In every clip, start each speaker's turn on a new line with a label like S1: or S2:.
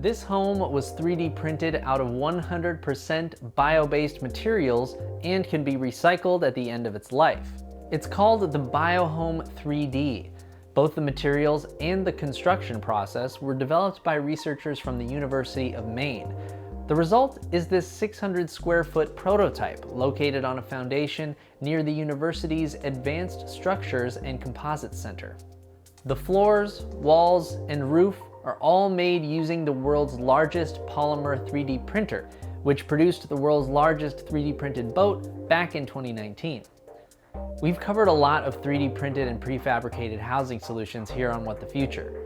S1: This home was 3D printed out of 100% bio-based materials and can be recycled at the end of its life. It's called the BioHome 3D. Both the materials and the construction process were developed by researchers from the University of Maine. The result is this 600 square foot prototype located on a foundation near the university's Advanced Structures and Composites Center. The floors, walls, and roof are all made using the world's largest polymer 3D printer, which produced the world's largest 3D printed boat back in 2019. We've covered a lot of 3D printed and prefabricated housing solutions here on What the Future,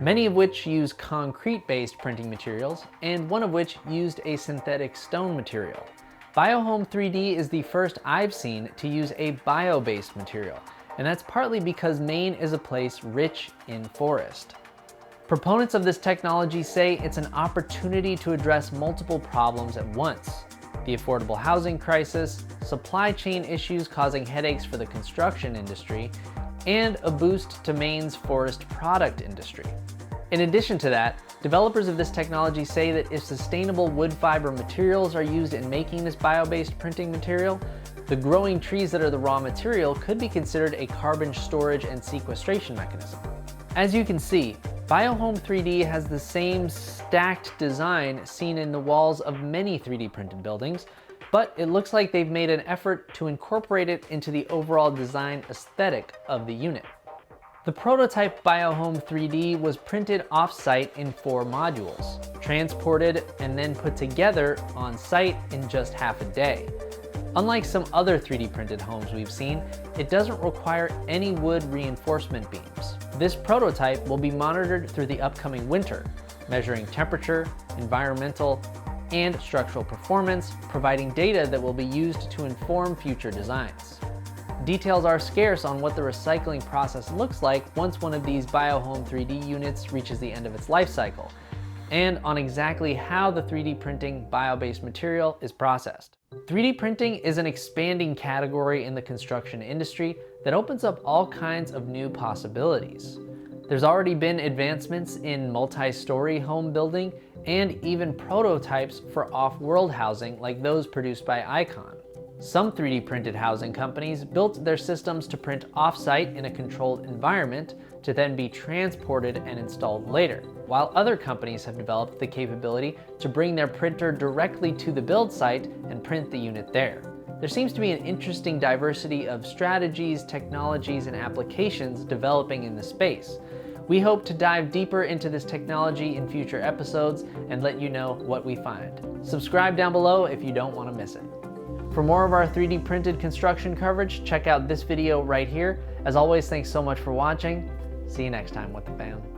S1: many of which use concrete-based printing materials, and one of which used a synthetic stone material. BioHome 3D is the first I've seen to use a bio-based material, and that's partly because Maine is a place rich in forest. Proponents of this technology say it's an opportunity to address multiple problems at once: the affordable housing crisis, supply chain issues causing headaches for the construction industry, and a boost to Maine's forest product industry. In addition to that, developers of this technology say that if sustainable wood fiber materials are used in making this bio-based printing material, the growing trees that are the raw material could be considered a carbon storage and sequestration mechanism. As you can see, BioHome 3D has the same stacked design seen in the walls of many 3D printed buildings, but it looks like they've made an effort to incorporate it into the overall design aesthetic of the unit. The prototype BioHome 3D was printed off-site in 4 modules, transported and then put together on-site in just half a day. Unlike some other 3D printed homes we've seen, it doesn't require any wood reinforcement beams. This prototype will be monitored through the upcoming winter, measuring temperature, environmental, and structural performance, providing data that will be used to inform future designs. Details are scarce on what the recycling process looks like once one of these BioHome 3D units reaches the end of its life cycle, and on exactly how the 3D printing bio-based material is processed. 3D printing is an expanding category in the construction industry that opens up all kinds of new possibilities. There's already been advancements in multi-story home building and even prototypes for off-world housing like those produced by Icon. Some 3D printed housing companies built their systems to print off-site in a controlled environment to then be transported and installed later, while other companies have developed the capability to bring their printer directly to the build site and print the unit there. There seems to be an interesting diversity of strategies, technologies, and applications developing in the space. We hope to dive deeper into this technology in future episodes and let you know what we find. Subscribe down below if you don't want to miss it. For more of our 3D printed construction coverage, check out this video right here. As always, thanks so much for watching. See you next time with the fam.